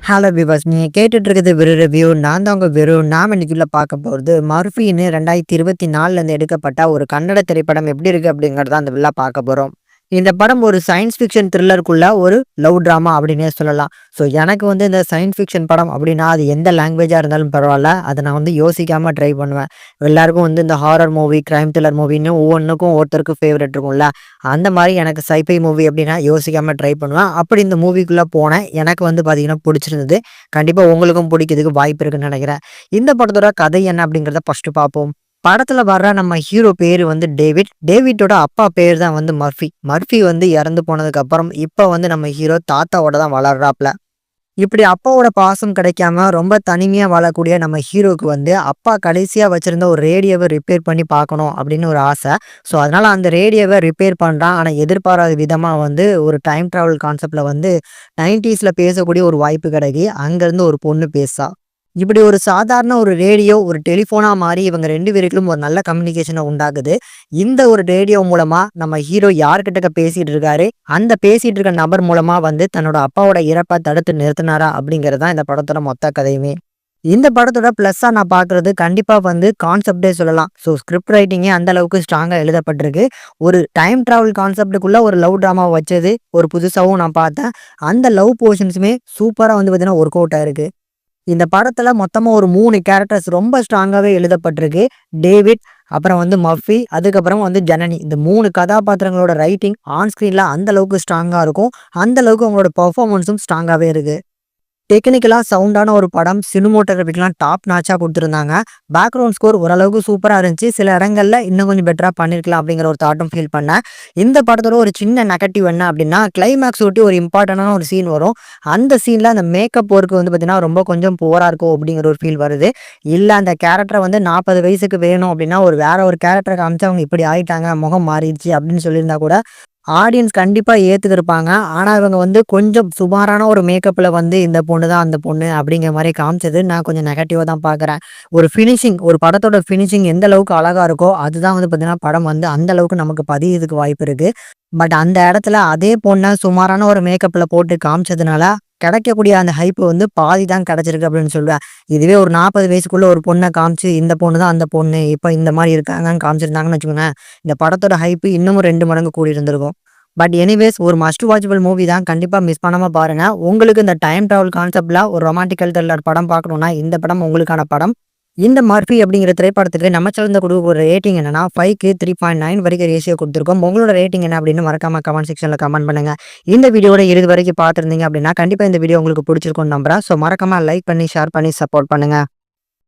Hello விவாஸ், நீங்க கேட்டுட்டு இருக்கிறது வெறு ரிவ்யூ. நான் தான் உங்க வெறு. நாம இன்னைக்குள்ள பார்க்க போறது மர்ஃபின்னு 2024ல எடுக்கப்பட்ட ஒரு கன்னட திரைப்படம் எப்படி இருக்கு அப்படிங்கறத அந்த விழா பார்க்க போறோம். இந்த படம் ஒரு சயின்ஸ் ஃபிக்ஷன் த்ரில்லருக்குள்ள ஒரு லவ் டிராமா அப்படின்னே சொல்லலாம். ஸோ எனக்கு இந்த சயின்ஸ் ஃபிக்ஷன் படம் அப்படின்னா அது எந்த லாங்குவேஜா இருந்தாலும் பரவாயில்ல, அதை நான் யோசிக்காம ட்ரை பண்ணுவேன். எல்லாருக்கும் இந்த ஹாரர் மூவி, கிரைம் த்ரில்லர் மூவின்னு ஒவ்வொன்றுக்கும் ஒருத்தருக்கு ஃபேவரட் இருக்கும்ல. அந்த மாதிரி எனக்கு சைஃபை மூவி அப்படின்னா யோசிக்காம ட்ரை பண்ணுவேன். அப்படி இந்த மூவிக்குள்ளே போனேன். எனக்கு பார்த்தீங்கன்னா பிடிச்சிருந்தது. கண்டிப்பாக உங்களுக்கும் பிடிக்கிறதுக்கு வாய்ப்பு இருக்குன்னு நினைக்கிறேன். இந்த படத்தோட கதை என்ன அப்படிங்கிறத ஃபர்ஸ்ட் பார்ப்போம். படத்துல வர்ற நம்ம ஹீரோ பேரு டேவிட். டேவிட்டோட அப்பா பேர் தான் மர்ஃபி. மர்ஃபி இறந்து போனதுக்கு அப்புறம் இப்ப நம்ம ஹீரோ தாத்தாவோட தான் வளர்றாப்ல. இப்படி அப்பாவோட பாசம் கிடைக்காம ரொம்ப தனிமையா வாழக்கூடிய நம்ம ஹீரோக்கு அப்பா கடைசியா வச்சிருந்த ஒரு ரேடியோவை ரிப்பேர் பண்ணி பார்க்கணும் அப்படின்னு ஒரு ஆசை. ஸோ அதனால அந்த ரேடியோவை ரிப்பேர் பண்றான். ஆனா எதிர்பாராத விதமா ஒரு டைம் டிராவல் கான்செப்ட்ல 90ஸ்ல பேசக்கூடிய ஒரு வாய்ப்பு கிடைக்கி அங்கிருந்து ஒரு பொண்ணு பேசா. இப்படி ஒரு சாதாரண ஒரு ரேடியோ ஒரு டெலிஃபோனா மாறி இவங்க 2 பேருக்கும் ஒரு நல்ல கம்யூனிகேஷனை உண்டாகுது. இந்த ஒரு ரேடியோ மூலமா நம்ம ஹீரோ யார்கிட்ட பேசிட்டு இருக்காரு, அந்த பேசிட்டு இருக்க நபர் மூலமா தன்னோட அப்பாவோட இறப்பை தடுத்து நிறுத்தினாரா அப்படிங்கிறது தான் இந்த படத்தோட மொத்த கதையுமே. இந்த படத்தோட பிளஸ்ஸா நான் பாக்குறது கண்டிப்பா கான்செப்டே சொல்லலாம். ஸோ ஸ்கிரிப்ட் ரைட்டிங்கே அந்த அளவுக்கு ஸ்ட்ராங்கா எழுதப்பட்டிருக்கு. ஒரு டைம் டிராவல் கான்செப்டுக்குள்ள ஒரு லவ் டிராமா வச்சது ஒரு புதுசாவும் நான் பார்த்தேன். அந்த லவ் போர்ஷன்ஸுமே சூப்பரா பார்த்தீங்கன்னா ஒர்க் அவுட் ஆயிருக்கு. இந்த படத்துல மொத்தமா ஒரு 3 கேரக்டர்ஸ் ரொம்ப ஸ்ட்ராங்காவே எழுதப்பட்டிருக்கு. டேவிட், அப்புறம் மர்ஃபி, அதுக்கப்புறம் ஜனனி. இந்த 3 கதாபாத்திரங்களோட ரைட்டிங் ஆன் ஸ்கிரீன்ல அந்த அளவுக்கு ஸ்ட்ராங்கா இருக்கும். அந்த அளவுக்கு அவங்களோட பெர்ஃபார்மன்ஸும் ஸ்ட்ராங்காவே இருக்கு. டெக்னிக்கலா சவுண்டான ஒரு படம். சினிமோட்டோகிராஃபிக்லாம் டாப் நாச்சா கொடுத்துருந்தாங்க. பேக்ரவுண்ட் ஸ்கோர் ஓரளவுக்கு சூப்பரா இருந்துச்சு. சில இடங்கள்ல இன்னும் கொஞ்சம் பெட்டரா பண்ணிருக்கலாம் அப்படிங்கிற ஒரு தாட்டும் ஃபீல் பண்ணேன். இந்த படத்தோட ஒரு சின்ன நெகட்டிவ் என்ன அப்படின்னா, கிளைமேக்ஸ் ஒட்டி ஒரு இம்பார்ட்டன்டான ஒரு சீன் வரும். அந்த சீன்ல அந்த மேக்கப் ஒர்க் பார்த்தீங்கன்னா ரொம்ப கொஞ்சம் புவரா இருக்கும் அப்படிங்கிற ஒரு ஃபீல் வருது. இல்ல அந்த கேரக்டரை 40 வயசுக்கு வேணும் அப்படின்னா ஒரு வேற ஒரு கேரக்டரை காமிச்சு அவங்க இப்படி ஆயிட்டாங்க, முகம் மாறிடுச்சு அப்படின்னு சொல்லியிருந்தா கூட ஆடியன்ஸ் கண்டிப்பா ஏத்துக்கிருப்பாங்க. ஆனா இவங்க கொஞ்சம் சுமாரான ஒரு மேக்கப்ல இந்த பொண்ணு தான் அந்த பொண்ணு அப்படிங்கிற மாதிரி காமிச்சது நான் கொஞ்சம் நெகட்டிவா தான் பாக்குறேன். ஒரு ஃபினிஷிங், ஒரு படத்தோட ஃபினிஷிங் எந்த அளவுக்கு அழகா இருக்கோ அதுதான் பாத்தீங்கன்னா படம் அந்த அளவுக்கு நமக்கு பதியதுக்கு வாய்ப்பு இருக்கு. பட் அந்த இடத்துல அதே பொண்ணை சுமாரான ஒரு மேக்கப்ல போட்டு காமிச்சதுனால கிடைக்கக்கூடிய அந்த ஹைப் பாதி தான் கிடைச்சிருக்கு அப்படின்னு சொல்லுவேன். இதுவே ஒரு 40 வயசுக்குள்ள ஒரு பொண்ணை காமிச்சு இந்த பொண்ணு தான் அந்த பொண்ணு இப்ப இந்த மாதிரி இருக்காங்கன்னு காமிச்சிருந்தாங்கன்னு வச்சுக்கோங்க, இந்த படத்தோட ஹைப் இன்னமும் 2 மடங்கு கூடி இருந்திருக்கும். பட் எனிவேஸ் ஒரு மஸ்ட் வாட்சபிள் மூவி தான். கண்டிப்பா மிஸ் பண்ணாம பாருங்க. உங்களுக்கு இந்த டைம் டிராவல் கான்செப்ட்ல ஒரு ரொமான்டிக்கல் த்ரில்லர் படம் பார்க்கணும்னா இந்த படம் உங்களுக்கான படம். இந்த மர்ஃபி அப்படிங்கிற திரைப்படத்துக்கு நம்ம சேனல்ல கொடுக்க ஒரு ரேட்டிங் என்னன்னா 5க்கு 3.9 வரைக்கும் ரேஷியோ கொடுத்துருக்கோம். உங்களோட ரேட்டிங் என்ன அப்படின்னு மறக்காம கமெண்ட் செக்ஷன்ல கமெண்ட் பண்ணுங்க. இந்த வீடியோட இறுதி வரைக்கும் பார்த்துருந்தீங்க அப்படின்னா கண்டிப்பா இந்த வீடியோ உங்களுக்கு பிடிச்சிருக்கும்னு நம்புறேன். ஸோ மறக்காம லைக் பண்ணி ஷேர் பண்ணி சப்போர்ட் பண்ணுங்க.